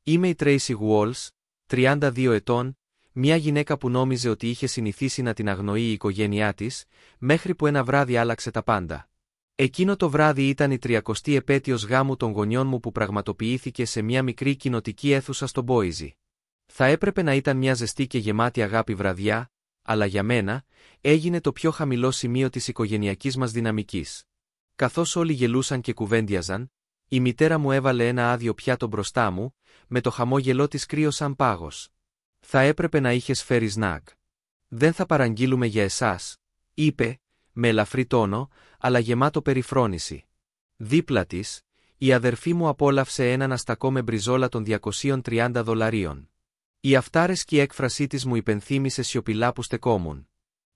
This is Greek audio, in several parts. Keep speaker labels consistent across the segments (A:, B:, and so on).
A: Είμαι η Tracy Walls, 32 ετών, μια γυναίκα που νόμιζε ότι είχε συνηθίσει να την αγνοεί η οικογένειά της, μέχρι που ένα βράδυ άλλαξε τα πάντα. Εκείνο το βράδυ ήταν η 30η επέτειος γάμου των γονιών μου που πραγματοποιήθηκε σε μια μικρή κοινοτική αίθουσα στο Boise. Θα έπρεπε να ήταν μια ζεστή και γεμάτη αγάπη βραδιά, αλλά για μένα, έγινε το πιο χαμηλό σημείο της οικογενειακής μας δυναμικής. Καθώς όλοι γελούσαν και κουβέντιαζαν, η μητέρα μου έβαλε ένα άδειο πιάτο μπροστά μου, με το χαμόγελό της κρύο σαν πάγος. «Θα έπρεπε να είχες φέρει σνακ. Δεν θα παραγγείλουμε για εσάς», είπε, με ελαφρύ τόνο, αλλά γεμάτο περιφρόνηση. Δίπλα της, η αδερφή μου απόλαυσε έναν αστακό με μπριζόλα των $230. Η αυτάρεσκη έκφρασή της μου υπενθύμησε σιωπηλά που στεκόμουν.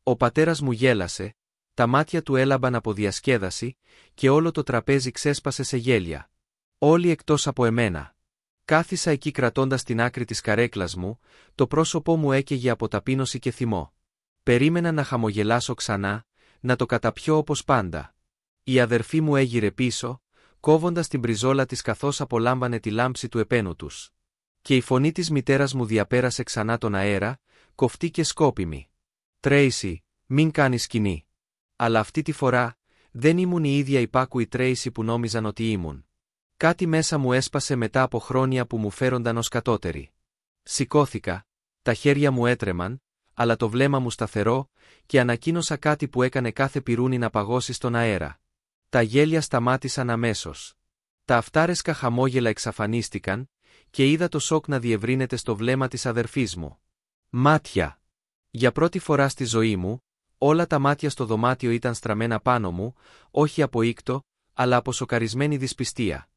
A: Ο πατέρας μου γέλασε, τα μάτια του έλαμπαν από διασκέδαση και όλο το τραπέζι ξέσπασε σε γέλια. Όλοι εκτός από εμένα. Κάθισα εκεί κρατώντας την άκρη της καρέκλας μου, το πρόσωπό μου έκαιγε από ταπείνωση και θυμό. Περίμενα να χαμογελάσω ξανά, να το καταπιώ όπως πάντα. Η αδερφή μου έγειρε πίσω, κόβοντας την μπριζόλα της καθώς απολάμβανε τη λάμψη του επένου τους. Και η φωνή της μητέρας μου διαπέρασε ξανά τον αέρα, κοφτή και σκόπιμη. «Τρέισι, μην κάνεις σκηνή». Αλλά αυτή τη φορά, δεν ήμουν η ίδια υπάκουη Τρέισι που νόμιζαν ότι ήμουν. Κάτι μέσα μου έσπασε μετά από χρόνια που μου φέρονταν ως κατώτερη. Σηκώθηκα, τα χέρια μου έτρεμαν, αλλά το βλέμμα μου σταθερό, και ανακοίνωσα κάτι που έκανε κάθε πυρούνι να παγώσει στον αέρα. Τα γέλια σταμάτησαν αμέσως. Τα αυτάρεσκα χαμόγελα εξαφανίστηκαν, και είδα το σοκ να διευρύνεται στο βλέμμα της αδερφής μου. Μάτια. Για πρώτη φορά στη ζωή μου, όλα τα μάτια στο δωμάτιο ήταν στραμμένα πάνω μου, όχι από ήκτο, αλλά από σοκαρισμένη δυσπιστία.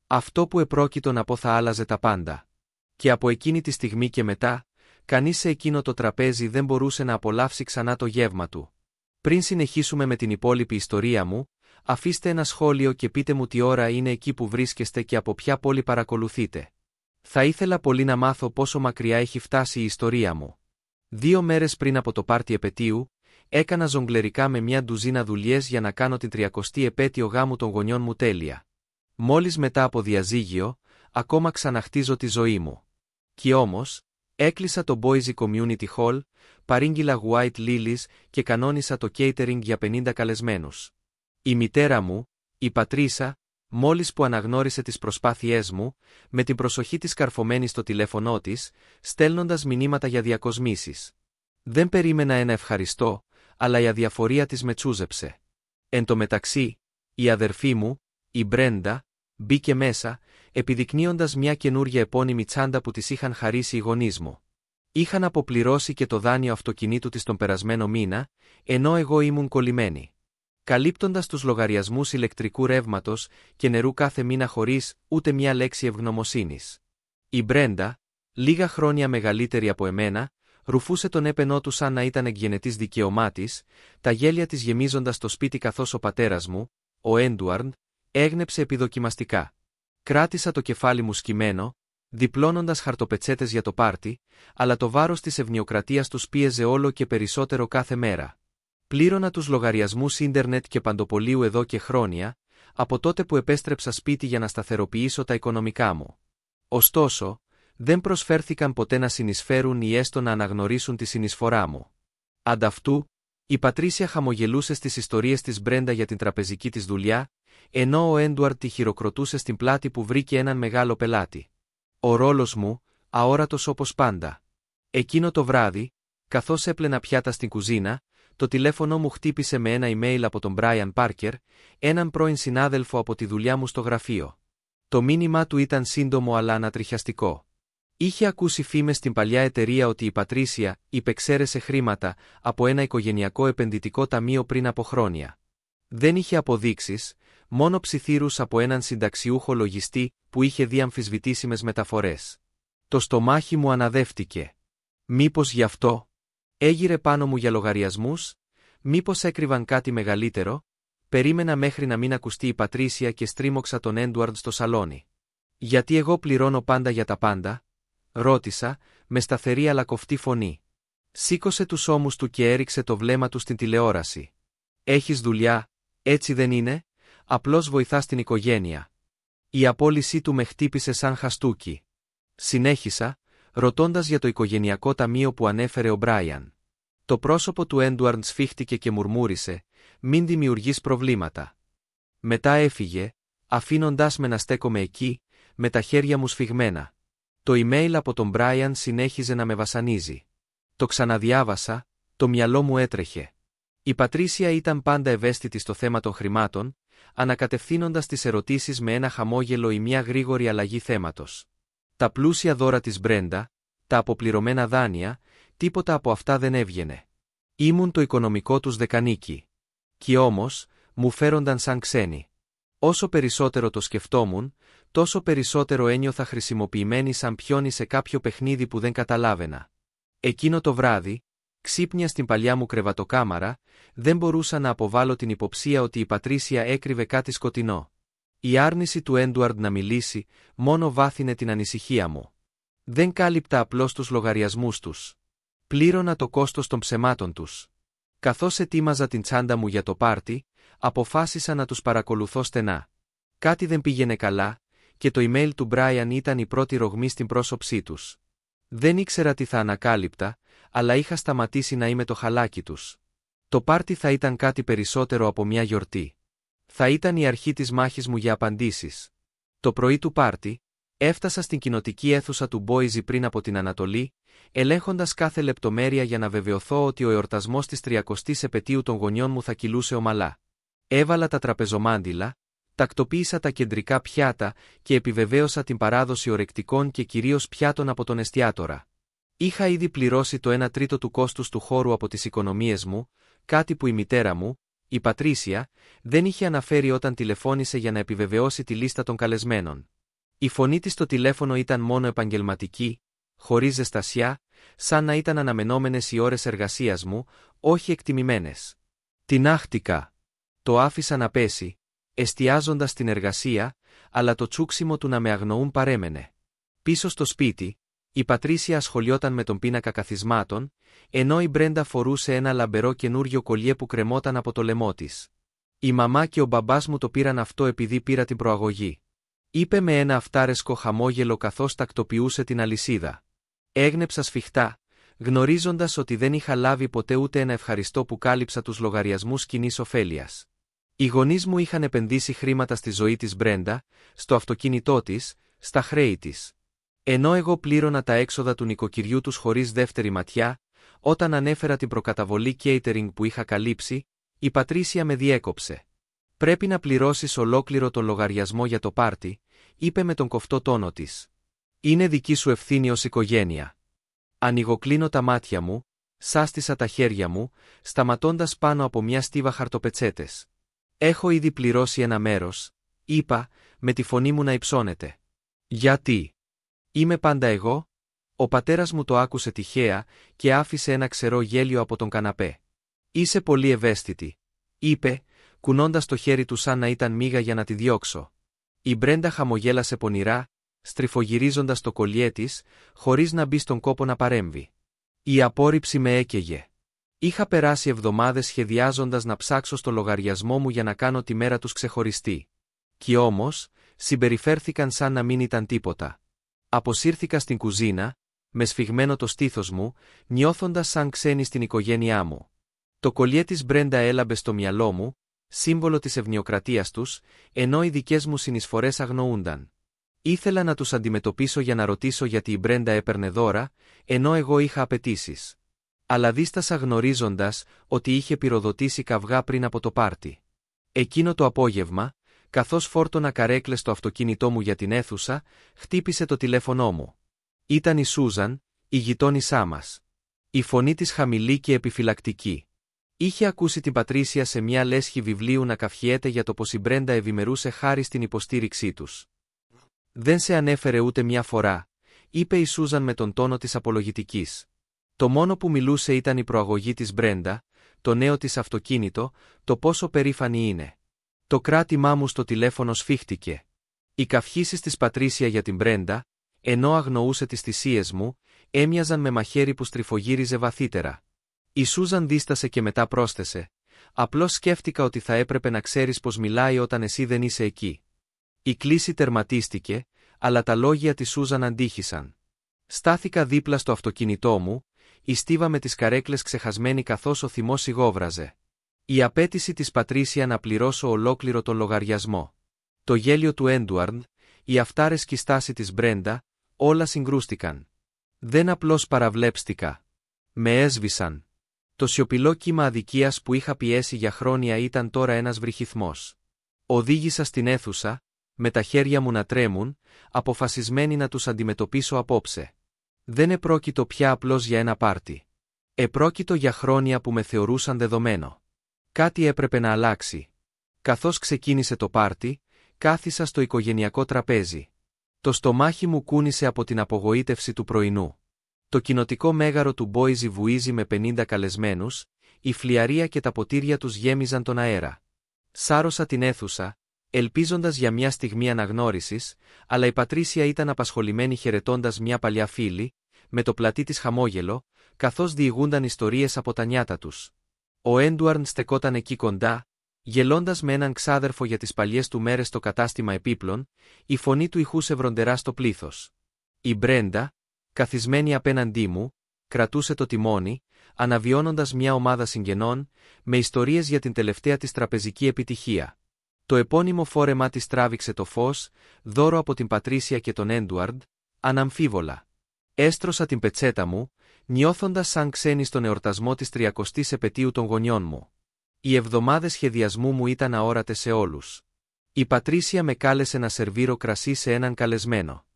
A: Αυτό που επρόκειτο να πω θα άλλαζε τα πάντα. Και από εκείνη τη στιγμή και μετά, κανείς σε εκείνο το τραπέζι δεν μπορούσε να απολαύσει ξανά το γεύμα του. Πριν συνεχίσουμε με την υπόλοιπη ιστορία μου, αφήστε ένα σχόλιο και πείτε μου τι ώρα είναι εκεί που βρίσκεστε και από ποια πόλη παρακολουθείτε. Θα ήθελα πολύ να μάθω πόσο μακριά έχει φτάσει η ιστορία μου. 2 μέρες πριν από το πάρτι επετείου, έκανα ζογκλερικά με μια ντουζίνα δουλειές για να κάνω την 30η επέτειο γάμου των γονιών μου τέλεια. Μόλις μετά από διαζύγιο, ακόμα ξαναχτίζω τη ζωή μου. Κι όμως, έκλεισα το Boise Community Hall, παρήγγειλα White Lilies και κανόνισα το catering για 50 καλεσμένους. Η μητέρα μου, η Πατρίσα, μόλις που αναγνώρισε τις προσπάθειές μου, με την προσοχή της καρφωμένη στο τηλέφωνό της, στέλνοντας μηνύματα για διακοσμήσεις. Δεν περίμενα ένα ευχαριστώ, αλλά η αδιαφορία της με τσούζεψε. Εν τω μεταξύ, η αδερφή μου, η Μπρέντα, μπήκε μέσα, επιδεικνύοντας μια καινούρια επώνυμη τσάντα που της είχαν χαρίσει οι γονείς μου. Είχαν αποπληρώσει και το δάνειο αυτοκινήτου της τον περασμένο μήνα, ενώ εγώ ήμουν κολλημένη. Καλύπτοντας τους λογαριασμούς ηλεκτρικού ρεύματος και νερού κάθε μήνα χωρίς ούτε μια λέξη ευγνωμοσύνης. Η Μπρέντα, λίγα χρόνια μεγαλύτερη από εμένα, ρουφούσε τον έπαινό του σαν να ήταν εκγενετής δικαίωμά της, τα γέλια της γεμίζοντας το σπίτι καθώς ο πατέρας μου, ο Έντουαρντ, έγνεψε επιδοκιμαστικά. Κράτησα το κεφάλι μου σκυμμένο, διπλώνοντας χαρτοπετσέτες για το πάρτι, αλλά το βάρος της ευνοιοκρατίας τους πίεζε όλο και περισσότερο κάθε μέρα. Πλήρωνα τους λογαριασμούς ίντερνετ και παντοπολίου εδώ και χρόνια, από τότε που επέστρεψα σπίτι για να σταθεροποιήσω τα οικονομικά μου. Ωστόσο, δεν προσφέρθηκαν ποτέ να συνεισφέρουν ή έστω να αναγνωρίσουν τη συνεισφορά μου. Ανταυτού, η Πατρίσια χαμογελούσε στις ιστορίες της Μπρέντα για την τραπεζική της δουλειά, ενώ ο Έντουαρντ τη χειροκροτούσε στην πλάτη που βρήκε έναν μεγάλο πελάτη. Ο ρόλος μου, αόρατος όπως πάντα. Εκείνο το βράδυ, καθώς έπλαινα πιάτα στην κουζίνα, το τηλέφωνο μου χτύπησε με ένα email από τον Brian Parker, έναν πρώην συνάδελφο από τη δουλειά μου στο γραφείο. Το μήνυμά του ήταν σύντομο αλλά ανατριχιαστικό. Είχε ακούσει φήμες στην παλιά εταιρεία ότι η Πατρίσια υπεξαίρεσε χρήματα από ένα οικογενειακό επενδυτικό ταμείο πριν από χρόνια. Δεν είχε αποδείξεις, μόνο ψιθύρους από έναν συνταξιούχο λογιστή που είχε δει αμφισβητήσιμες μεταφορές. Το στομάχι μου αναδεύτηκε. Μήπως γι' αυτό? Έγειρε πάνω μου για λογαριασμούς? Μήπως έκρυβαν κάτι μεγαλύτερο? Περίμενα μέχρι να μην ακουστεί η Πατρίσια και στρίμωξα τον Έντουαρντ στο σαλόνι. Γιατί εγώ πληρώνω πάντα για τα πάντα? Ρώτησα, με σταθερή αλλά κοφτή φωνή. Σήκωσε τους ώμους του και έριξε το βλέμμα του στην τηλεόραση. Έχεις δουλειά, έτσι δεν είναι? Απλώς βοηθάς την οικογένεια. Η απόλυσή του με χτύπησε σαν χαστούκι. Συνέχισα, ρωτώντας για το οικογενειακό ταμείο που ανέφερε ο Μπράιαν. Το πρόσωπο του Έντουαρντ σφίχτηκε και μουρμούρισε, «Μην δημιουργείς προβλήματα». Μετά έφυγε, αφήνοντας με να στέκομαι εκεί, με τα χέρια μου σφιγμένα. Το email από τον Μπράιαν συνέχιζε να με βασανίζει. Το ξαναδιάβασα, το μυαλό μου έτρεχε. Η Πατρίσια ήταν πάντα ευαίσθητη στο θέμα των χρημάτων, ανακατευθύνοντας τις ερωτήσεις με ένα χαμόγελο ή μια γρήγορη αλλαγή θέματος. Τα πλούσια δώρα της Μπρέντα, τα αποπληρωμένα δάνεια, τίποτα από αυτά δεν έβγαινε. Ήμουν το οικονομικό τους δεκανίκι. Κι όμως, μου φέρονταν σαν ξένοι. Όσο περισσότερο το σκεφτόμουν, τόσο περισσότερο ένιωθα χρησιμοποιημένη σαν πιόνι σε κάποιο παιχνίδι που δεν καταλάβαινα. Εκείνο το βράδυ, ξύπνια στην παλιά μου κρεβατοκάμαρα, δεν μπορούσα να αποβάλω την υποψία ότι η Πατρίσια έκρυβε κάτι σκοτεινό. Η άρνηση του Έντουαρντ να μιλήσει μόνο βάθινε την ανησυχία μου. Δεν κάλυπτα απλώς τους λογαριασμούς τους. Πλήρωνα το κόστος των ψεμάτων τους. Καθώς ετοίμαζα την τσάντα μου για το πάρτι, αποφάσισα να τους παρακολουθώ στενά. Κάτι δεν πήγαινε καλά, και το email του Μπράιαν ήταν η πρώτη ρογμή στην πρόσωψή τους. Δεν ήξερα τι θα ανακάλυπτα, αλλά είχα σταματήσει να είμαι το χαλάκι τους. Το πάρτι θα ήταν κάτι περισσότερο από μια γιορτή. Θα ήταν η αρχή της μάχης μου για απαντήσεις. Το πρωί του πάρτι, έφτασα στην κοινοτική αίθουσα του Μπόιζι πριν από την Ανατολή, ελέγχοντας κάθε λεπτομέρεια για να βεβαιωθώ ότι ο εορτασμός της 30ης επετείου των γονιών μου θα κυλούσε ομαλά. Έβαλα τα τραπεζομάντιλα, τακτοποίησα τα κεντρικά πιάτα και επιβεβαίωσα την παράδοση ορεκτικών και κυρίως πιάτων από τον εστιάτορα. Είχα ήδη πληρώσει το 1/3 του κόστους του χώρου από τις οικονομίες μου, κάτι που η μητέρα μου, η Πατρίσια, δεν είχε αναφέρει όταν τηλεφώνησε για να επιβεβαιώσει τη λίστα των καλεσμένων. Η φωνή της στο τηλέφωνο ήταν μόνο επαγγελματική, χωρίς ζεστασιά, σαν να ήταν αναμενόμενες οι ώρες εργασίας μου, όχι εκτιμημένες. Τινάχτηκα. Το άφησα να πέσει, εστιάζοντας στην εργασία, αλλά το τσούξιμο του να με αγνοούν παρέμενε. Πίσω στο σπίτι, η Πατρίσια ασχολιόταν με τον πίνακα καθισμάτων, ενώ η Μπρέντα φορούσε ένα λαμπερό καινούριο κολιέ που κρεμόταν από το λαιμό της. Η μαμά και ο μπαμπάς μου το πήραν αυτό επειδή πήρα την προαγωγή. Είπε με ένα αυτάρεσκο χαμόγελο καθώς τακτοποιούσε την αλυσίδα. Έγνεψα σφιχτά, γνωρίζοντας ότι δεν είχα λάβει ποτέ ούτε ένα ευχαριστώ που κάλυψα τους λογαριασμούς κοινής ωφέλειας. Οι γονείς μου είχαν επενδύσει χρήματα στη ζωή της Μπρέντα, στο αυτοκίνητό της, στα χρέη της. Ενώ εγώ πλήρωνα τα έξοδα του νοικοκυριού τους χωρίς δεύτερη ματιά, όταν ανέφερα την προκαταβολή catering που είχα καλύψει, η Πατρίσια με διέκοψε. «Πρέπει να πληρώσεις ολόκληρο τον λογαριασμό για το πάρτι», είπε με τον κοφτό τόνο της. «Είναι δική σου ευθύνη ως οικογένεια». Ανοιγοκλίνω τα μάτια μου, σάστισα τα χέρια μου, σταματώντας πάνω από μια στίβα χαρτοπετσέτες. «Έχω ήδη πληρώσει ένα μέρος», είπα, με τη φωνή μου να υψώνεται. «Γιατί? Είμαι πάντα εγώ?» Ο πατέρας μου το άκουσε τυχαία και άφησε ένα ξερό γέλιο από τον καναπέ. «Είσαι πολύ ευαίσθητη», είπε, κουνώντας το χέρι του σαν να ήταν μίγα για να τη διώξω. Η Μπρέντα χαμογέλασε πονηρά, στριφογυρίζοντας το κολιέ της, χωρίς να μπει στον κόπο να παρέμβει. Η απόρριψη με έκαιγε. Είχα περάσει εβδομάδες σχεδιάζοντας να ψάξω στο λογαριασμό μου για να κάνω τη μέρα τους ξεχωριστή. Κι όμως, συμπεριφέρθηκαν σαν να μην ήταν τίποτα. Αποσύρθηκα στην κουζίνα, με σφιγμένο το στήθος μου, νιώθοντας σαν ξένη στην οικογένειά μου. Το κολιέ της Μπρέντα έλαμπε στο μυαλό μου, σύμβολο της ευνοιοκρατίας τους, ενώ οι δικές μου συνεισφορές αγνοούνταν. Ήθελα να τους αντιμετωπίσω για να ρωτήσω γιατί η Μπρέντα έπαιρνε δώρα, ενώ εγώ είχα απαιτήσεις. Αλλά δίστασα γνωρίζοντας ότι είχε πυροδοτήσει καυγά πριν από το πάρτι. Εκείνο το απόγευμα, καθώς φόρτωνα καρέκλες στο αυτοκίνητό μου για την αίθουσα, χτύπησε το τηλέφωνό μου. Ήταν η Σούζαν, η γειτόνισά μας. Η φωνή της χαμηλή και επιφυλακτική. Είχε ακούσει την Πατρίσια σε μια λέσχη βιβλίου να καυχιέται για το πως η Μπρέντα ευημερούσε χάρη στην υποστήριξή τους. «Δεν σε ανέφερε ούτε μια φορά», είπε η Σούζαν με τον τόνο της απολογητικής. Το μόνο που μιλούσε ήταν η προαγωγή της Μπρέντα, το νέο της αυτοκίνητο, το πόσο περήφανη είναι. Το κράτημά μου στο τηλέφωνο σφίχτηκε. Οι καυχήσεις της Πατρίσια για την Μπρέντα, ενώ αγνοούσε τις θυσίες μου, έμοιαζαν με μαχαίρι που στριφογύριζε βαθύτερα. Η Σούζαν δίστασε και μετά πρόσθεσε: «Απλώς σκέφτηκα ότι θα έπρεπε να ξέρεις πως μιλάει όταν εσύ δεν είσαι εκεί». Η κλήση τερματίστηκε, αλλά τα λόγια της Σούζαν αντίχησαν. Στάθηκα δίπλα στο αυτοκίνητό μου, η στίβα με τις καρέκλες ξεχασμένη καθώς ο θυμός σιγόβραζε. Η απέτηση της Πατρίσια να πληρώσω ολόκληρο τον λογαριασμό. Το γέλιο του Έντουαρντ, η αυτάρεσκη στάση της Μπρέντα, όλα συγκρούστηκαν. Δεν απλώς παραβλέψτηκα. Με έσβησαν. Το σιωπηλό κύμα αδικίας που είχα πιέσει για χρόνια ήταν τώρα ένας βρυχυθμός. Οδήγησα στην αίθουσα, με τα χέρια μου να τρέμουν, αποφασισμένη να τους αντιμετωπίσω απόψε. Δεν επρόκειτο πια απλώς για ένα πάρτι. Επρόκειτο για χρόνια που με θεωρούσαν δεδομένο. Κάτι έπρεπε να αλλάξει. Καθώς ξεκίνησε το πάρτι, κάθισα στο οικογενειακό τραπέζι. Το στομάχι μου κούνησε από την απογοήτευση του πρωινού. Το κοινοτικό μέγαρο του Μπόιζι βουίζει με 50 καλεσμένους, η φλιαρία και τα ποτήρια τους γέμιζαν τον αέρα. Σάρωσα την αίθουσα, ελπίζοντας για μια στιγμή αναγνώρισης, αλλά η Πατρίσια ήταν απασχολημένη χαιρετώντας μια παλιά φίλη, με το πλατή της χαμόγελο, καθώς διηγούνταν ιστορίες από τα νιάτα τους. Ο Έντουαρντ στεκόταν εκεί κοντά, γελώντας με έναν ξάδερφο για τις παλιές του μέρες στο κατάστημα επίπλων, η φωνή του ηχούσε βροντερά στο πλήθος. Η Μπρέντα, καθισμένη απέναντί μου, κρατούσε το τιμόνι, αναβιώνοντας μια ομάδα συγγενών, με ιστορίες για την τελευταία της τραπεζική επιτυχία. Το επώνυμο φόρεμά της τράβηξε το φως, δώρο από την Πατρίσια και τον Έντουαρντ, αναμφίβολα. Έστρωσα την πετσέτα μου, νιώθοντας σαν ξένη στον εορτασμό της 30ης επετείου των γονιών μου. Οι εβδομάδες σχεδιασμού μου ήταν αόρατες σε όλους. Η Πατρίσια με κάλεσε να σερβίρω κρασί σε έναν καλεσμένο.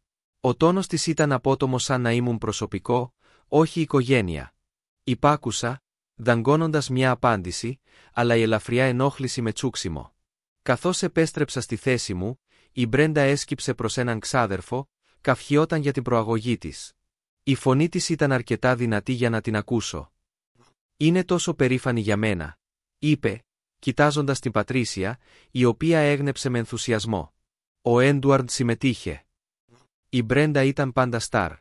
A: Ο τόνος της ήταν απότομο σαν να ήμουν προσωπικό, όχι οικογένεια. Υπάκουσα, δαγκώνοντας μια απάντηση, αλλά η ελαφριά ενόχληση με τσούξιμο. Καθώς επέστρεψα στη θέση μου, η Μπρέντα έσκυψε προς έναν ξάδερφο, καυχιόταν για την προαγωγή της. Η φωνή της ήταν αρκετά δυνατή για να την ακούσω. «Είναι τόσο περήφανη για μένα», είπε, κοιτάζοντας την Πατρίσια, η οποία έγνεψε με ενθουσιασμό. Ο Έντουαρντ συμμετείχε. Η Μπρέντα ήταν πάντα στάρ.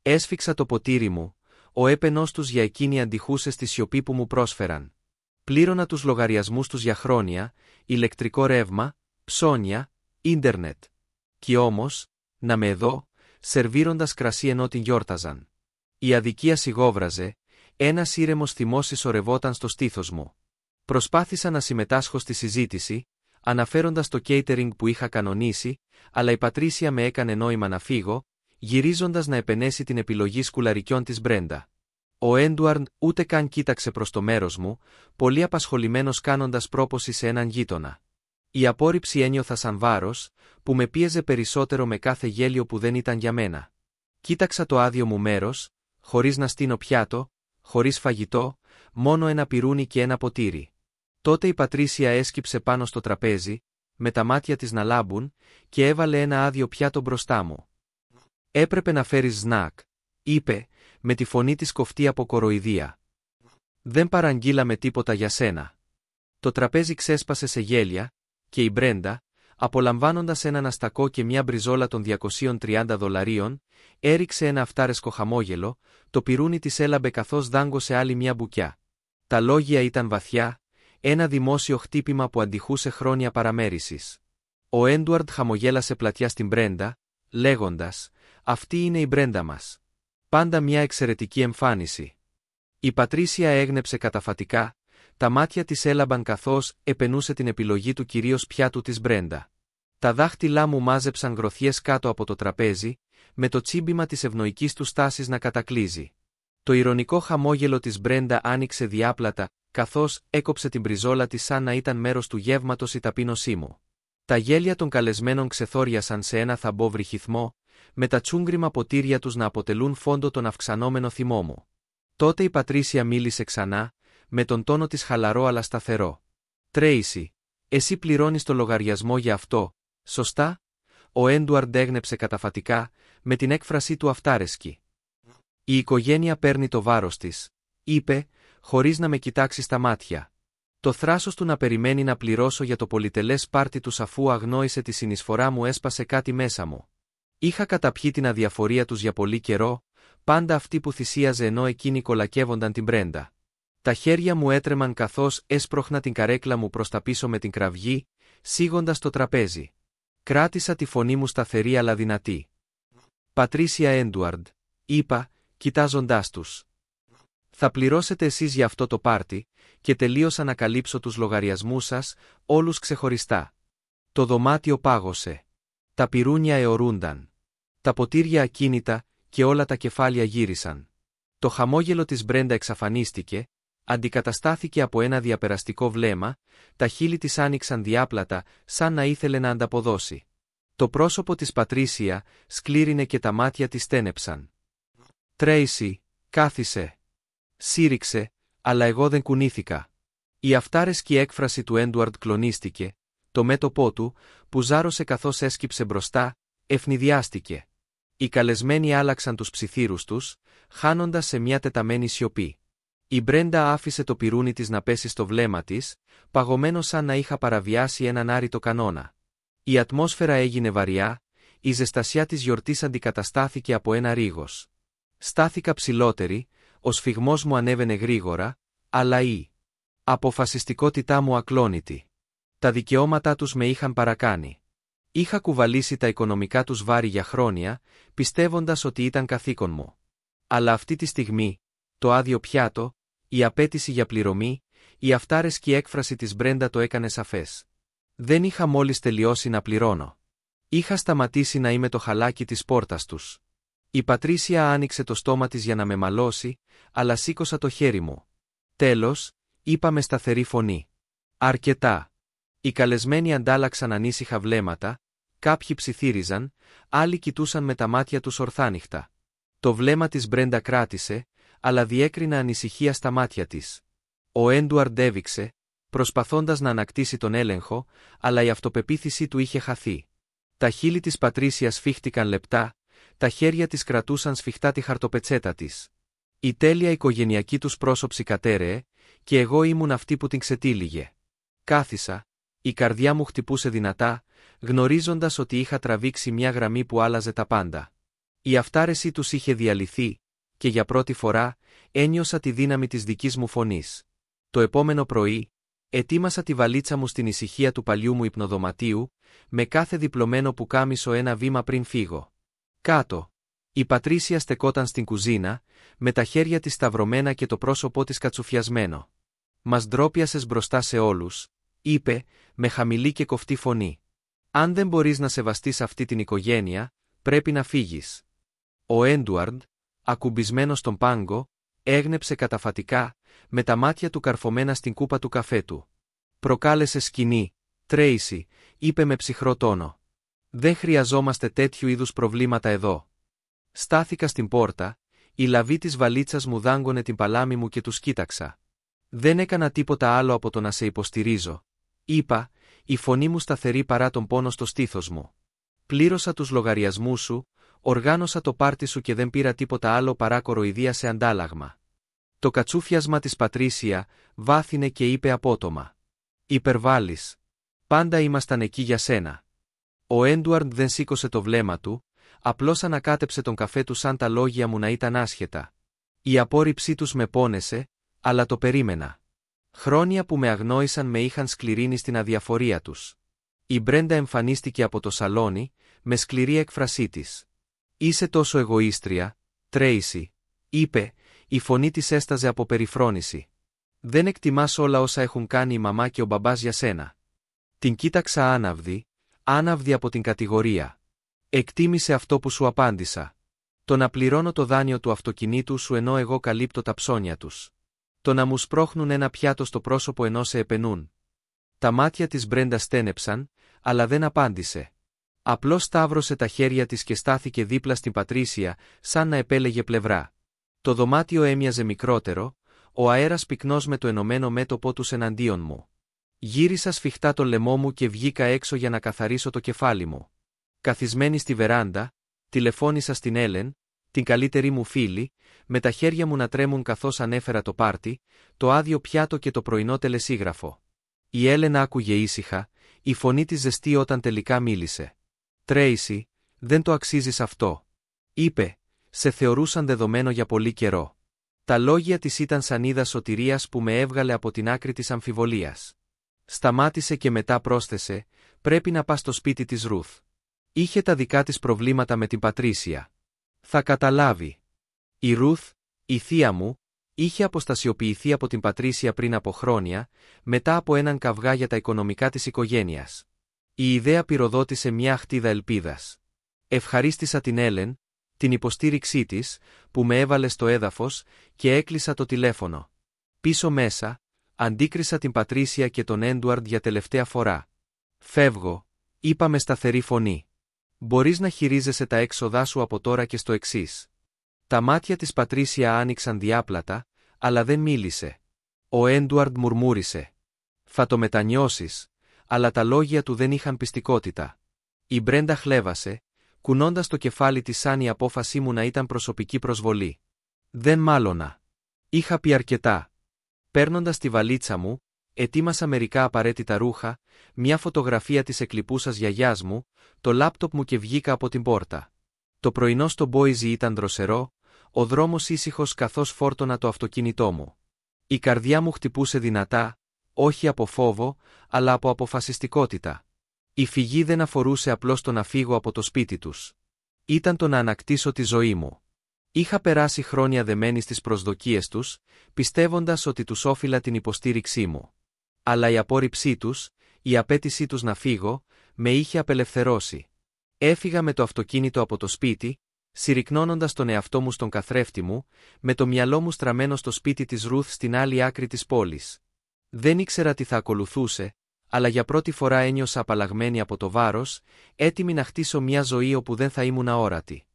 A: Έσφιξα το ποτήρι μου, ο έπαινός τους για εκείνη αντιχούσε στη σιωπή που μου πρόσφεραν. Πλήρωνα τους λογαριασμούς τους για χρόνια, ηλεκτρικό ρεύμα, ψώνια, ίντερνετ. Κι όμως, να με δω, σερβίροντας κρασί ενώ την γιόρταζαν. Η αδικία σιγόβραζε, ένας ήρεμος θυμός συσσωρευόταν στο στήθος μου. Προσπάθησα να συμμετάσχω στη συζήτηση, αναφέροντας το catering που είχα κανονίσει, αλλά η Πατρίσια με έκανε νόημα να φύγω, γυρίζοντας να επενέσει την επιλογή σκουλαρικιών της Μπρέντα. Ο Έντουαρντ ούτε καν κοίταξε προς το μέρος μου, πολύ απασχολημένος κάνοντας πρόποση σε έναν γείτονα. Η απόρριψη ένιωθα σαν βάρος, που με πίεζε περισσότερο με κάθε γέλιο που δεν ήταν για μένα. Κοίταξα το άδειο μου μέρος, χωρίς να στείνω πιάτο, χωρίς φαγητό, μόνο ένα πιρούνι και ένα ποτήρι. Τότε η Πατρίσια έσκυψε πάνω στο τραπέζι, με τα μάτια της να λάμπουν, και έβαλε ένα άδειο πιάτο μπροστά μου. «Έπρεπε να φέρεις σνακ», είπε, με τη φωνή της κοφτή από κοροϊδία. «Δεν παραγγείλαμε τίποτα για σένα». Το τραπέζι ξέσπασε σε γέλια, και η Μπρέντα, απολαμβάνοντας έναν αστακό και μια μπριζόλα των $230, έριξε ένα αυτάρεσκο χαμόγελο, το πιρούνι της έλαμπε καθώς δάγκωσε άλλη μια μπουκιά. Τα λόγια ήταν βαθιά, ένα δημόσιο χτύπημα που αντιχούσε χρόνια παραμέρισης. Ο Έντουαρντ χαμογέλασε πλατιά στην Μπρέντα, λέγοντας «Αυτή είναι η Μπρέντα μας. Πάντα μια εξαιρετική εμφάνιση». Η Πατρίσια έγνεψε καταφατικά, τα μάτια της έλαμπαν καθώς επενούσε την επιλογή του κυρίως πιάτου της Μπρέντα. Τα δάχτυλά μου μάζεψαν γροθιές κάτω από το τραπέζι, με το τσίμπημα της ευνοϊκής του στάσης να κατακλείζει. Το ηρωνικό χαμόγελο της Μπρέντα άνοιξε διάπλατα, καθώς έκοψε την μπριζόλα της σαν να ήταν μέρος του γεύματος η ταπείνωσή μου. Τα γέλια των καλεσμένων ξεθόριασαν σε ένα θαμπό βρυχυθμό, με τα τσούγκριμα ποτήρια τους να αποτελούν φόντο τον αυξανόμενο θυμό μου. Τότε η Πατρίσια μίλησε ξανά, με τον τόνο της χαλαρό αλλά σταθερό. «Τρέισι, εσύ πληρώνεις το λογαριασμό για αυτό, σωστά?» Ο Έντουαρντ έγνεψε καταφατικά, με την έκφρασή του αυτάρεσκη. «Η οικογένεια παίρνει το βάρος της», είπε, χωρίς να με κοιτάξει στα μάτια. Το θράσος του να περιμένει να πληρώσω για το πολυτελές πάρτι τους αφού αγνόησε τη συνεισφορά μου έσπασε κάτι μέσα μου. Είχα καταπιεί την αδιαφορία τους για πολύ καιρό, πάντα αυτή που θυσίαζε ενώ εκείνοι κολακεύονταν την Μπρέντα. Τα χέρια μου έτρεμαν καθώς έσπρωχνα την καρέκλα μου προς τα πίσω με την κραυγή, σίγοντας το τραπέζι. Κράτησα τη φωνή μου σταθερή αλλά δυνατή. «Πατρίσια Έντουαρντ», είπα, κοιτάζοντάς τους. «Θα πληρώσετε εσείς για αυτό το πάρτι», και τελείωσα να καλύψω τους λογαριασμούς σας, όλους ξεχωριστά. Το δωμάτιο πάγωσε. Τα πυρούνια αιωρούνταν. Τα ποτήρια ακίνητα και όλα τα κεφάλια γύρισαν. Το χαμόγελο της Μπρέντα εξαφανίστηκε, αντικαταστάθηκε από ένα διαπεραστικό βλέμμα, τα χείλη της άνοιξαν διάπλατα, σαν να ήθελε να ανταποδώσει. Το πρόσωπο της Πατρίσια σκλήρινε και τα μάτια της στένεψαν. «Τρέισι, κάθισε». Σύρηξε, αλλά εγώ δεν κουνήθηκα. Η αυτάρεσκη έκφραση του Έντουαρντ κλονίστηκε, το μέτωπό του, που ζάρωσε καθώς έσκυψε μπροστά, ευνηδιάστηκε. Οι καλεσμένοι άλλαξαν τους ψιθύρους τους, χάνοντας σε μια τεταμένη σιωπή. Η Μπρέντα άφησε το πυρούνι της να πέσει στο βλέμμα της, παγωμένο σαν να είχα παραβιάσει έναν άρρητο κανόνα. Η ατμόσφαιρα έγινε βαριά, η ζεστασιά της γιορτής αντικαταστάθηκε από ένα ρίγος. Στάθηκα ψηλότερη, ο σφυγμός μου ανέβαινε γρήγορα, αλλά η αποφασιστικότητά μου ακλόνητη. Τα δικαιώματά τους με είχαν παρακάνει. Είχα κουβαλήσει τα οικονομικά τους βάρη για χρόνια, πιστεύοντας ότι ήταν καθήκον μου. Αλλά αυτή τη στιγμή, το άδειο πιάτο, η απέτηση για πληρωμή, η αυτάρεσκη έκφραση της Μπρέντα το έκανε σαφές. Δεν είχα μόλις τελειώσει να πληρώνω. Είχα σταματήσει να είμαι το χαλάκι της πόρτας τους. Η Πατρίσια άνοιξε το στόμα της για να με μαλώσει, αλλά σήκωσα το χέρι μου. «Τέλος», είπα με σταθερή φωνή. «Αρκετά». Οι καλεσμένοι αντάλλαξαν ανήσυχα βλέμματα, κάποιοι ψιθύριζαν, άλλοι κοιτούσαν με τα μάτια τους ορθάνυχτα. Το βλέμμα της Μπρέντα κράτησε, αλλά διέκρινα ανησυχία στα μάτια της. Ο Έντουαρντ έβηξε, προσπαθώντας να ανακτήσει τον έλεγχο, αλλά η αυτοπεποίθησή του είχε χαθεί. Τα χείλη της Πατρίσιας σφίχτηκαν λεπτά, τα χέρια της κρατούσαν σφιχτά τη χαρτοπετσέτα της. Η τέλεια οικογενειακή τους πρόσωψη κατέρεε, και εγώ ήμουν αυτή που την ξετύλιγε. Κάθισα, η καρδιά μου χτυπούσε δυνατά, γνωρίζοντας ότι είχα τραβήξει μια γραμμή που άλλαζε τα πάντα. Η αυτάρεση τους είχε διαλυθεί, και για πρώτη φορά ένιωσα τη δύναμη της δικής μου φωνής. Το επόμενο πρωί, ετοίμασα τη βαλίτσα μου στην ησυχία του παλιού μου υπνοδωματίου, με κάθε διπλωμένο πουκάμισο ένα βήμα πριν φύγω. Κάτω. Η Πατρίσια στεκόταν στην κουζίνα, με τα χέρια της σταυρωμένα και το πρόσωπό της κατσουφιασμένο. «Μας ντρόπιασες μπροστά σε όλους», είπε, με χαμηλή και κοφτή φωνή. «Αν δεν μπορείς να σεβαστείς αυτή την οικογένεια, πρέπει να φύγεις». Ο Έντουαρντ, ακουμπισμένος στον πάγκο, έγνεψε καταφατικά, με τα μάτια του καρφωμένα στην κούπα του καφέ του. «Προκάλεσε σκηνή, Τρέισι», είπε με ψυχρό τόνο. «Δεν χρειαζόμαστε τέτοιου είδους προβλήματα εδώ». Στάθηκα στην πόρτα, η λαβή της βαλίτσας μου δάγκωνε την παλάμη μου και τους κοίταξα. «Δεν έκανα τίποτα άλλο από το να σε υποστηρίζω», είπα, η φωνή μου σταθερή παρά τον πόνο στο στήθος μου. «Πλήρωσα τους λογαριασμούς σου, οργάνωσα το πάρτι σου και δεν πήρα τίποτα άλλο παρά κοροϊδία σε αντάλλαγμα». Το κατσούφιασμα της Πατρίσια βάθινε και είπε απότομα. «Υπερβάλλεις. Πάντα ήμασταν εκεί για σένα». Ο Έντουαρντ δεν σήκωσε το βλέμμα του, απλώς ανακάτεψε τον καφέ του σαν τα λόγια μου να ήταν άσχετα. Η απόρριψή τους με πόνεσε, αλλά το περίμενα. Χρόνια που με αγνόησαν με είχαν σκληρύνει στην αδιαφορία τους. Η Μπρέντα εμφανίστηκε από το σαλόνι, με σκληρή έκφρασή της. «Είσαι τόσο εγωίστρια, Τρέισι», είπε, η φωνή της έσταζε από περιφρόνηση. «Δεν εκτιμάς όλα όσα έχουν κάνει η μαμά και ο μπαμπάς για σένα». Την κοίταξα άναυδη από την κατηγορία. «Εκτίμησε αυτό που σου απάντησα. Το να πληρώνω το δάνειο του αυτοκινήτου σου ενώ εγώ καλύπτω τα ψώνια τους. Το να μου σπρώχνουν ένα πιάτο στο πρόσωπο ενώ σε επενούν». Τα μάτια της Μπρέντα στένεψαν, αλλά δεν απάντησε. Απλώς σταύρωσε τα χέρια της και στάθηκε δίπλα στην Πατρίσια, σαν να επέλεγε πλευρά. Το δωμάτιο έμοιαζε μικρότερο, ο αέρας πυκνός με το ενωμένο μέτωπό τους εναντίον μου. Γύρισα σφιχτά το λαιμό μου και βγήκα έξω για να καθαρίσω το κεφάλι μου. Καθισμένη στη βεράντα, τηλεφώνησα στην Έλεν, την καλύτερη μου φίλη, με τα χέρια μου να τρέμουν καθώς ανέφερα το πάρτι, το άδειο πιάτο και το πρωινό τελεσίγραφο. Η Έλεν άκουγε ήσυχα, η φωνή της ζεστή όταν τελικά μίλησε. «Τρέισι, δεν το αξίζεις αυτό», είπε, «σε θεωρούσαν δεδομένο για πολύ καιρό». Τα λόγια της ήταν σανίδα σωτηρίας που με έβγαλε από την άκρη της αμφιβολίας. Σταμάτησε και μετά πρόσθεσε: «Πρέπει να πας στο σπίτι της Ρουθ. Είχε τα δικά της προβλήματα με την Πατρίσια. Θα καταλάβει». Η Ρουθ, η θεία μου, είχε αποστασιοποιηθεί από την Πατρίσια πριν από χρόνια, μετά από έναν καυγά για τα οικονομικά της οικογένειας. Η ιδέα πυροδότησε μια χτίδα ελπίδας. Ευχαρίστησα την Έλεν, την υποστήριξή της, που με έβαλε στο έδαφος, και έκλεισα το τηλέφωνο. Πίσω μέσα, αντίκρισα την Πατρίσια και τον Έντουαρντ για τελευταία φορά. «Φεύγω», είπα με σταθερή φωνή. «Μπορείς να χειρίζεσαι τα έξοδά σου από τώρα και στο εξής». Τα μάτια της Πατρίσια άνοιξαν διάπλατα, αλλά δεν μίλησε. Ο Έντουαρντ μουρμούρισε: «Θα το μετανιώσεις», αλλά τα λόγια του δεν είχαν πιστικότητα. Η Μπρέντα χλέβασε, κουνώντας το κεφάλι της σαν η απόφασή μου να ήταν προσωπική προσβολή. Δεν μάλωνα. Είχα πει αρκετά. Παίρνοντας τη βαλίτσα μου, ετοίμασα μερικά απαραίτητα ρούχα, μια φωτογραφία της εκλειπούσας γιαγιάς μου, το λάπτοπ μου και βγήκα από την πόρτα. Το πρωινό στο Μπόιζι ήταν δροσερό, ο δρόμος ήσυχος καθώς φόρτωνα το αυτοκίνητό μου. Η καρδιά μου χτυπούσε δυνατά, όχι από φόβο, αλλά από αποφασιστικότητα. Η φυγή δεν αφορούσε απλώς το να φύγω από το σπίτι τους. Ήταν το να ανακτήσω τη ζωή μου. Είχα περάσει χρόνια δεμένη στις προσδοκίες τους, πιστεύοντας ότι τους όφιλα την υποστήριξή μου. Αλλά η απόρριψή τους, η απέτησή τους να φύγω, με είχε απελευθερώσει. Έφυγα με το αυτοκίνητο από το σπίτι, συρρυκνώνοντας τον εαυτό μου στον καθρέφτη μου, με το μυαλό μου στραμμένο στο σπίτι της Ρουθ στην άλλη άκρη της πόλης. Δεν ήξερα τι θα ακολουθούσε, αλλά για πρώτη φορά ένιωσα απαλλαγμένη από το βάρος, έτοιμη να χτίσω μια ζωή όπου δεν θα ήμουν αόρατη.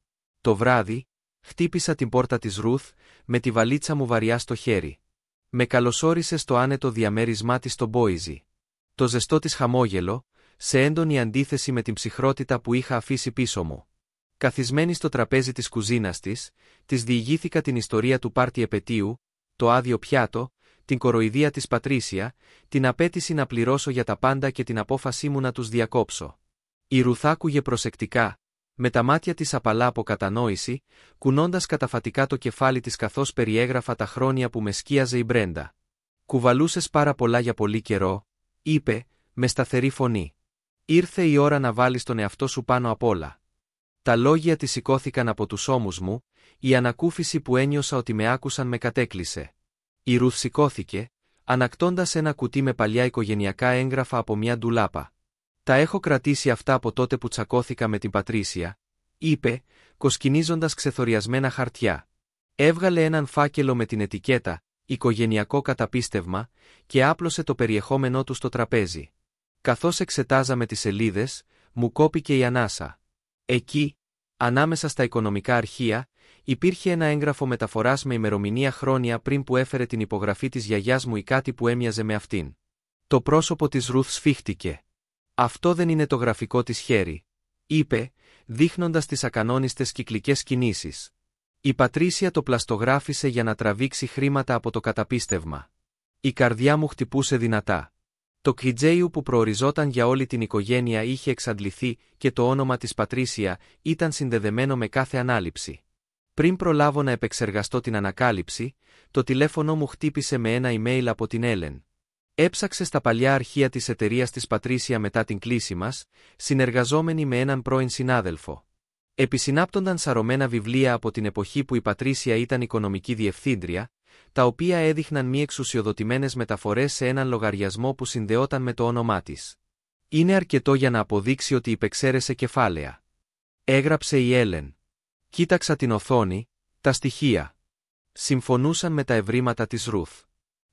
A: Το βράδυ, χτύπησα την πόρτα της Ρουθ, με τη βαλίτσα μου βαριά στο χέρι. Με καλωσόρισε στο άνετο διαμέρισμά της στο Μπόιζι. Το ζεστό της χαμόγελο, σε έντονη αντίθεση με την ψυχρότητα που είχα αφήσει πίσω μου. Καθισμένη στο τραπέζι της κουζίνας της διηγήθηκα την ιστορία του πάρτι επετείου, το άδειο πιάτο, την κοροϊδία της Πατρίσια, την απέτηση να πληρώσω για τα πάντα και την απόφασή μου να τους διακόψω. Η Ρουθ άκουγε προσεκτικά, με τα μάτια της απαλά από κατανόηση, κουνώντας καταφατικά το κεφάλι της καθώς περιέγραφα τα χρόνια που με σκίαζε η Μπρέντα. «Κουβαλούσες πάρα πολλά για πολύ καιρό», είπε, με σταθερή φωνή. «Ήρθε η ώρα να βάλεις τον εαυτό σου πάνω απ' όλα». Τα λόγια της σηκώθηκαν από τους ώμους μου, η ανακούφιση που ένιωσα ότι με άκουσαν με κατέκλυσε. Η Ρουθ σηκώθηκε, ανακτώντας ένα κουτί με παλιά οικογενειακά έγγραφα από μια ντουλάπα. «Τα έχω κρατήσει αυτά από τότε που τσακώθηκα με την Πατρίσια», είπε, κοσκινίζοντας ξεθοριασμένα χαρτιά. Έβγαλε έναν φάκελο με την ετικέτα «Οικογενειακό καταπίστευμα» και άπλωσε το περιεχόμενό του στο τραπέζι. Καθώς εξετάζαμε τις σελίδες, μου κόπηκε η ανάσα. Εκεί, ανάμεσα στα οικονομικά αρχεία, υπήρχε ένα έγγραφο μεταφοράς με ημερομηνία χρόνια πριν που έφερε την υπογραφή της γιαγιάς μου ή κάτι που έμοιαζε με αυτήν. Το πρόσωπο της Ρουθ σφίχτηκε. «Αυτό δεν είναι το γραφικό της χέρι», είπε, δείχνοντας τις ακανόνιστες κυκλικές κινήσεις. «Η Πατρίσια το πλαστογράφησε για να τραβήξει χρήματα από το καταπίστευμα». Η καρδιά μου χτυπούσε δυνατά. Το Κιτζέιου που προοριζόταν για όλη την οικογένεια είχε εξαντληθεί και το όνομα της Πατρίσια ήταν συνδεδεμένο με κάθε ανάληψη. Πριν προλάβω να επεξεργαστώ την ανακάλυψη, το τηλέφωνο μου χτύπησε με ένα email από την Έλεν. Έψαξε στα παλιά αρχεία της εταιρείας της Πατρίσια μετά την κλήση μας, συνεργαζόμενη με έναν πρώην συνάδελφο. Επισυνάπτονταν σαρωμένα βιβλία από την εποχή που η Πατρίσια ήταν οικονομική διευθύντρια, τα οποία έδειχναν μη εξουσιοδοτημένες μεταφορές σε έναν λογαριασμό που συνδεόταν με το όνομά της. «Είναι αρκετό για να αποδείξει ότι υπεξαίρεσε κεφάλαια», έγραψε η Έλεν. Κοίταξα την οθόνη, τα στοιχεία. Συμφωνούσαν με τα ευρήματα της Ρουθ.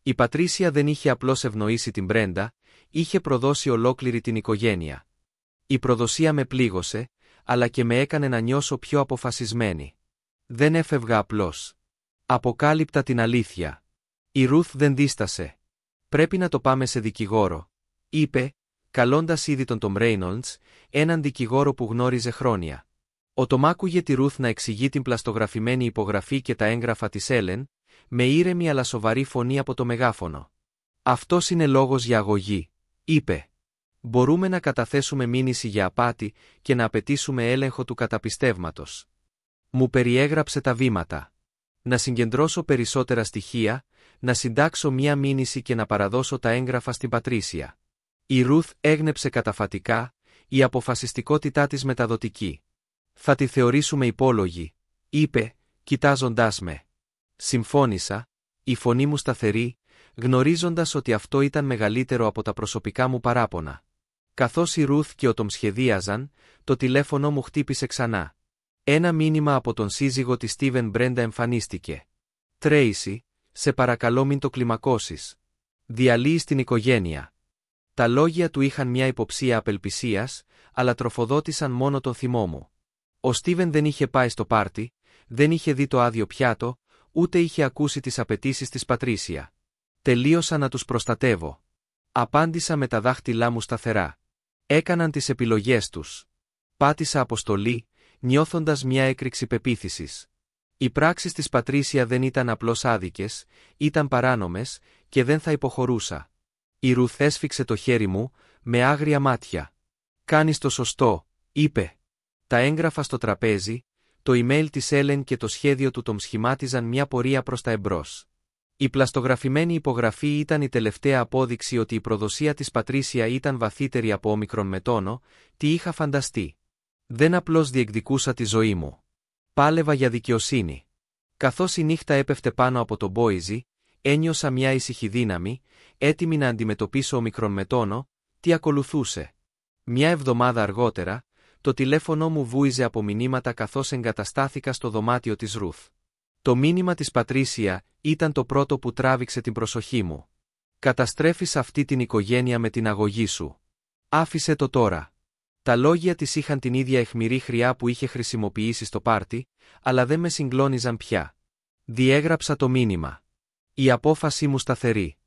A: Η Πατρίσια δεν είχε απλώς ευνοήσει την Μπρέντα, είχε προδώσει ολόκληρη την οικογένεια. Η προδοσία με πλήγωσε, αλλά και με έκανε να νιώσω πιο αποφασισμένη. Δεν έφευγα απλώς. Αποκάλυπτα την αλήθεια. Η Ρουθ δεν δίστασε. «Πρέπει να το πάμε σε δικηγόρο», είπε, καλώντας ήδη τον Τομ Ρέινολντς, έναν δικηγόρο που γνώριζε χρόνια. Ο Τομ άκουγε τη Ρουθ να εξηγεί την πλαστογραφημένη υπογραφή και τα έγγραφα της Έλεν, με ήρεμη αλλά σοβαρή φωνή από το μεγάφωνο. «Αυτός είναι λόγος για αγωγή», είπε. «Μπορούμε να καταθέσουμε μήνυση για απάτη και να απαιτήσουμε έλεγχο του καταπιστεύματος». Μου περιέγραψε τα βήματα. Να συγκεντρώσω περισσότερα στοιχεία, να συντάξω μία μήνυση και να παραδώσω τα έγγραφα στην Πατρίσια. Η Ρουθ έγνεψε καταφατικά, η αποφασιστικότητά της μεταδοτική. «Θα τη θεωρήσουμε υπόλογη», είπε, κοιτάζοντάς με. Συμφώνησα, η φωνή μου σταθερή, γνωρίζοντας ότι αυτό ήταν μεγαλύτερο από τα προσωπικά μου παράπονα. Καθώς η Ρουθ και ο Τομ σχεδίαζαν, το τηλέφωνο μου χτύπησε ξανά. Ένα μήνυμα από τον σύζυγο της Στίβεν Μπρέντα εμφανίστηκε. «Τρέισι, σε παρακαλώ μην το κλιμακώσεις. Διαλύεις την οικογένεια». Τα λόγια του είχαν μια υποψία απελπισίας, αλλά τροφοδότησαν μόνο τον θυμό μου. Ο Στίβεν δεν είχε πάει στο πάρτι, δεν είχε δει το άδειο πιάτο, ούτε είχε ακούσει τις απαιτήσεις της Πατρίσια. «Τελείωσα να τους προστατεύω», απάντησα με τα δάχτυλά μου σταθερά. Έκαναν τις επιλογές τους. Πάτησα αποστολή, νιώθοντας μια έκρηξη πεποίθησης. Οι πράξεις της Πατρίσια δεν ήταν απλώς άδικες, ήταν παράνομες, και δεν θα υποχωρούσα. Η Ρουθ έσφιξε το χέρι μου, με άγρια μάτια. «Κάνεις το σωστό», είπε. Τα έγγραφα στο τραπέζι, το email της Έλεν και το σχέδιο του Τομ σχημάτιζαν μια πορεία προς τα εμπρός. Η πλαστογραφημένη υπογραφή ήταν η τελευταία απόδειξη ότι η προδοσία της Πατρίσια ήταν βαθύτερη από όμικρον με τόνο, τι είχα φανταστεί. Δεν απλώς διεκδικούσα τη ζωή μου. Πάλευα για δικαιοσύνη. Καθώς η νύχτα έπεφτε πάνω από τον Μπόιζι, ένιωσα μια ήσυχη δύναμη, έτοιμη να αντιμετωπίσω όμικρον με τόνο, τι ακολουθούσε. Μια εβδομάδα αργότερα, το τηλέφωνο μου βούιζε από μηνύματα καθώς εγκαταστάθηκα στο δωμάτιο της Ρουθ. Το μήνυμα της Πατρίσια ήταν το πρώτο που τράβηξε την προσοχή μου. «Καταστρέφεις αυτή την οικογένεια με την αγωγή σου. Άφησε το τώρα». Τα λόγια της είχαν την ίδια αιχμηρή χρειά που είχε χρησιμοποιήσει στο πάρτι, αλλά δεν με συγκλώνιζαν πια. Διέγραψα το μήνυμα. Η απόφαση μου σταθερή.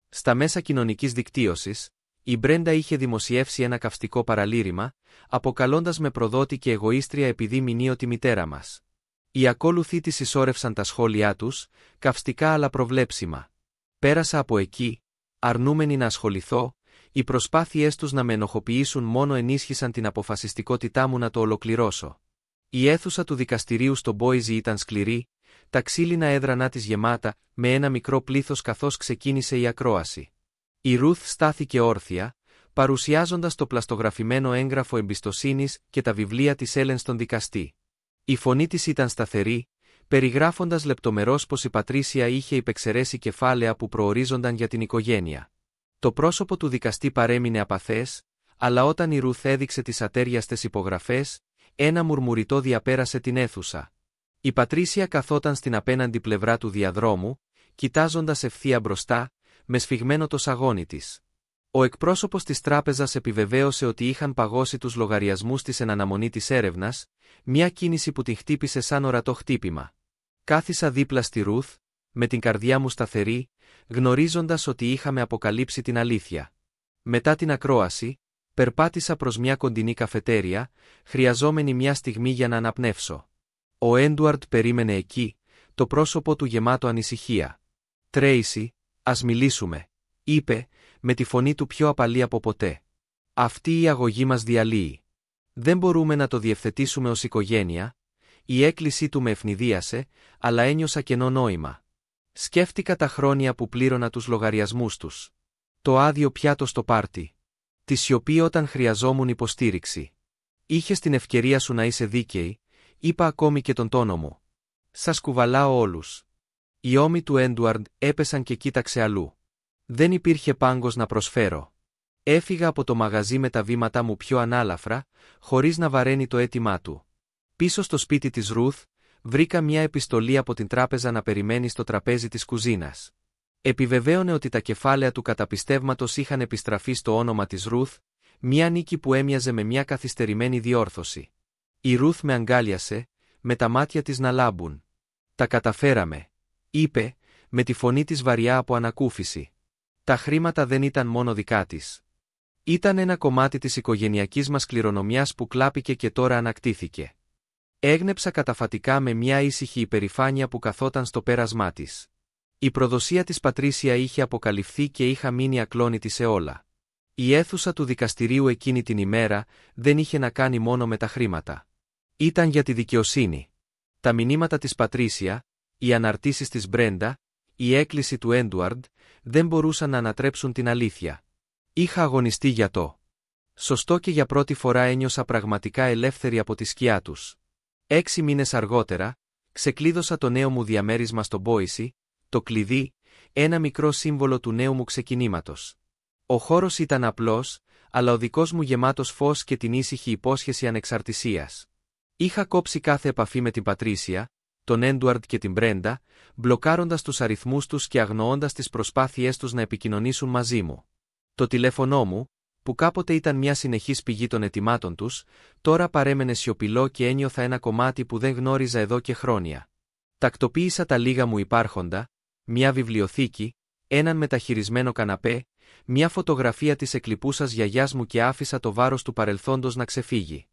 A: Στα μέσα κοινωνικής δικτύωσης, η Μπρέντα είχε δημοσιεύσει ένα καυστικό παραλήρημα, αποκαλώντας με προδότη και εγωίστρια επειδή μηνύω τη μητέρα μας. Οι ακόλουθοι της συσσόρευσαν τα σχόλιά τους, καυστικά αλλά προβλέψιμα. Πέρασα από εκεί, αρνούμενη να ασχοληθώ, οι προσπάθειές τους να με ενοχοποιήσουν μόνο ενίσχυσαν την αποφασιστικότητά μου να το ολοκληρώσω. Η αίθουσα του δικαστηρίου στο Μπόιζι ήταν σκληρή, τα ξύλινα έδρανά της γεμάτα, με ένα μικρό πλήθος καθώς ξεκίνησε η ακρόαση. Η Ρουθ στάθηκε όρθια, παρουσιάζοντας το πλαστογραφημένο έγγραφο εμπιστοσύνης και τα βιβλία της Έλεν στον δικαστή. Η φωνή της ήταν σταθερή, περιγράφοντας λεπτομερώς πως η Πατρίσια είχε υπεξαιρέσει κεφάλαια που προορίζονταν για την οικογένεια. Το πρόσωπο του δικαστή παρέμεινε απαθές, αλλά όταν η Ρουθ έδειξε τις ατέριαστες υπογραφές, ένα μουρμουριτό διαπέρασε την αίθουσα. Η Πατρίσια καθόταν στην απέναντι πλευρά του διαδρόμου, κοιτάζοντας ευθεία μπροστά, με σφιγμένο το σαγόνι της. Ο εκπρόσωπος της τράπεζας επιβεβαίωσε ότι είχαν παγώσει τους λογαριασμούς της εν αναμονή της έρευνας, μια κίνηση που την χτύπησε σαν ορατό χτύπημα. Κάθισα δίπλα στη Ρουθ, με την καρδιά μου σταθερή, γνωρίζοντας ότι είχαμε αποκαλύψει την αλήθεια. Μετά την ακρόαση, περπάτησα προς μια κοντινή καφετέρια, χρειαζόμενη μια στιγμή για να αναπνεύσω. Ο Έντουαρντ περίμενε εκεί, το πρόσωπο του γεμάτο ανησυχία. «Τρέισι, ας μιλήσουμε», είπε, με τη φωνή του πιο απαλή από ποτέ. «Αυτή η αγωγή μας διαλύει. Δεν μπορούμε να το διευθετήσουμε ως οικογένεια». Η έκκλησή του με ευνηδίασε, αλλά ένιωσα κενό νόημα. Σκέφτηκα τα χρόνια που πλήρωνα τους λογαριασμούς τους. Το άδειο πιάτο στο πάρτι. Τη σιωπή όταν χρειαζόμουν υποστήριξη. «Είχες την ευκαιρία σου να είσαι δίκαιη», είπα ακόμη και τον τόνο μου. «Σας κουβαλάω όλους». Οι ώμοι του Έντουαρντ έπεσαν και κοίταξε αλλού. Δεν υπήρχε πάγκος να προσφέρω. Έφυγα από το μαγαζί με τα βήματά μου πιο ανάλαφρα, χωρίς να βαραίνει το αίτημά του. Πίσω στο σπίτι της Ρουθ, βρήκα μια επιστολή από την τράπεζα να περιμένει στο τραπέζι της κουζίνας. Επιβεβαίωνε ότι τα κεφάλαια του καταπιστεύματος είχαν επιστραφεί στο όνομα της Ρουθ, μια νίκη που έμοιαζε με μια καθυστερημένη διόρθωση. Η Ρουθ με αγκάλιασε, με τα μάτια της να λάμπουν. «Τα καταφέραμε», είπε, με τη φωνή της βαριά από ανακούφιση. Τα χρήματα δεν ήταν μόνο δικά της. Ήταν ένα κομμάτι της οικογενειακής μας κληρονομιάς που κλάπηκε και τώρα ανακτήθηκε. Έγνεψα καταφατικά με μια ήσυχη υπερηφάνεια που καθόταν στο πέρασμά της. Η προδοσία της Πατρίσια είχε αποκαλυφθεί και είχα μείνει ακλόνητη σε όλα. Η αίθουσα του δικαστηρίου εκείνη την ημέρα δεν είχε να κάνει μόνο με τα χρήματα. Ήταν για τη δικαιοσύνη. Τα μηνύματα της Πατρίσια, οι αναρτήσεις της Μπρέντα, η έκκληση του Έντουαρντ, δεν μπορούσαν να ανατρέψουν την αλήθεια. Είχα αγωνιστεί για το σωστό και για πρώτη φορά ένιωσα πραγματικά ελεύθερη από τη σκιά τους. 6 μήνες αργότερα, ξεκλείδωσα το νέο μου διαμέρισμα στο Μπόισι, το κλειδί, ένα μικρό σύμβολο του νέου μου ξεκινήματος. Ο χώρος ήταν απλός, αλλά ο δικός μου γεμάτος φως και την ήσυχη υπόσχεση ανεξαρτησίας. Είχα κόψει κάθε επαφή με την Πατρίσια, τον Έντουαρντ και την Μπρέντα, μπλοκάροντας τους αριθμούς τους και αγνοώντας τις προσπάθειές τους να επικοινωνήσουν μαζί μου. Το τηλέφωνό μου, που κάποτε ήταν μια συνεχής πηγή των αιτημάτων τους, τώρα παρέμενε σιωπηλό και ένιωθα ένα κομμάτι που δεν γνώριζα εδώ και χρόνια. Τακτοποίησα τα λίγα μου υπάρχοντα, μια βιβλιοθήκη, έναν μεταχειρισμένο καναπέ, μια φωτογραφία της εκλειπούσας γιαγιάς μου και άφησα το βάρος του παρελθόντος να ξεφύγει.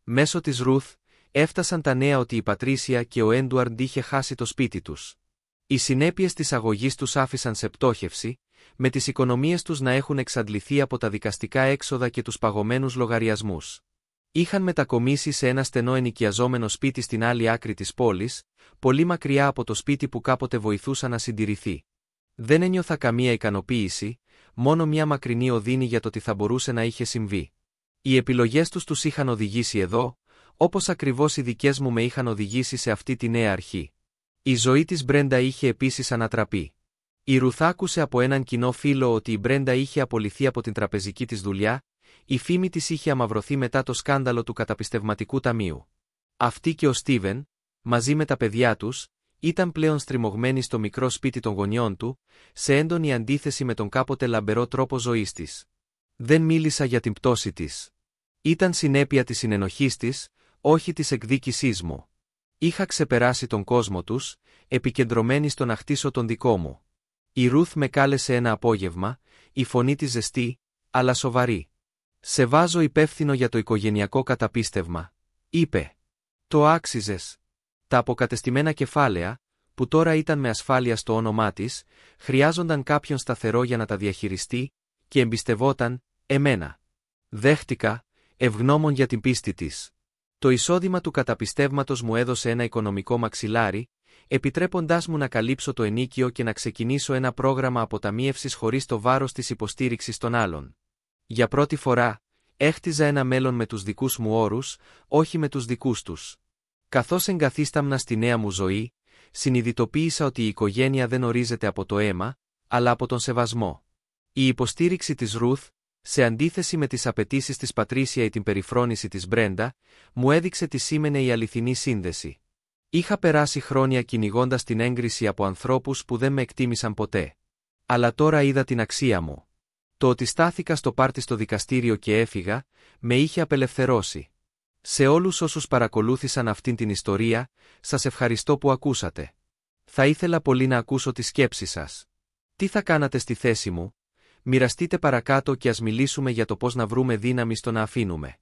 A: Μέσω της Ρουθ, έφτασαν τα νέα ότι η Πατρίσια και ο Έντουαρντ είχε χάσει το σπίτι τους. Οι συνέπειες της αγωγής τους άφησαν σε πτώχευση, με τις οικονομίες τους να έχουν εξαντληθεί από τα δικαστικά έξοδα και τους παγωμένους λογαριασμούς. Είχαν μετακομίσει σε ένα στενό ενοικιαζόμενο σπίτι στην άλλη άκρη της πόλης, πολύ μακριά από το σπίτι που κάποτε βοηθούσα να συντηρηθεί. Δεν ένιωθα καμία ικανοποίηση, μόνο μια μακρινή οδύνη για το τι θα μπορούσε να είχε συμβεί. Οι επιλογές τους είχαν οδηγήσει εδώ, όπως ακριβώς οι δικές μου με είχαν οδηγήσει σε αυτή τη νέα αρχή. Η ζωή της Μπρέντα είχε επίσης ανατραπεί. Η Ρουθ άκουσε από έναν κοινό φίλο ότι η Μπρέντα είχε απολυθεί από την τραπεζική της δουλειά, η φήμη της είχε αμαυρωθεί μετά το σκάνδαλο του καταπιστευματικού ταμείου. Αυτή και ο Στίβεν, μαζί με τα παιδιά τους, ήταν πλέον στριμωγμένοι στο μικρό σπίτι των γονιών του, σε έντονη αντίθεση με τον κάποτε λαμπερό τρόπο ζωής της. Δεν μίλησα για την πτώση της. Ήταν συνέπεια της συνενοχής της, όχι της εκδίκησής μου. Είχα ξεπεράσει τον κόσμο τους, επικεντρωμένη στο να χτίσω τον δικό μου. Η Ρουθ με κάλεσε ένα απόγευμα, η φωνή της ζεστή, αλλά σοβαρή. «Σε βάζω υπεύθυνο για το οικογενειακό καταπίστευμα», είπε. «Το άξιζες». Τα αποκατεστημένα κεφάλαια, που τώρα ήταν με ασφάλεια στο όνομά της, χρειάζονταν κάποιον σταθερό για να τα διαχειριστεί, και εμπιστευόταν εμένα. Δέχτηκα, ευγνώμων για την πίστη της. Το εισόδημα του καταπιστεύματος μου έδωσε ένα οικονομικό μαξιλάρι, επιτρέποντάς μου να καλύψω το ενοίκιο και να ξεκινήσω ένα πρόγραμμα αποταμίευσης χωρίς το βάρος της υποστήριξης των άλλων. Για πρώτη φορά, έχτιζα ένα μέλλον με τους δικούς μου όρους, όχι με τους δικούς τους. Καθώς εγκαθίσταμνα στη νέα μου ζωή, συνειδητοποίησα ότι η οικογένεια δεν ορίζεται από το αίμα, αλλά από τον σεβασμό. Η υποστήριξη της Ρουθ, σε αντίθεση με τις απαιτήσεις της Πατρίσια ή την περιφρόνηση της Μπρέντα, μου έδειξε τι σήμαινε η αληθινή σύνδεση. Είχα περάσει χρόνια κυνηγώντας την έγκριση από ανθρώπους που δεν με εκτίμησαν ποτέ. Αλλά τώρα είδα την αξία μου. Το ότι στάθηκα στο πάρτι στο δικαστήριο και έφυγα, με είχε απελευθερώσει. Σε όλους όσους παρακολούθησαν αυτήν την ιστορία, σας ευχαριστώ που ακούσατε. Θα ήθελα πολύ να ακούσω τις σκέψεις σας. Τι θα κάνατε στη θέση μου? Μοιραστείτε παρακάτω και ας μιλήσουμε για το πώς να βρούμε δύναμη στο να αφήνουμε.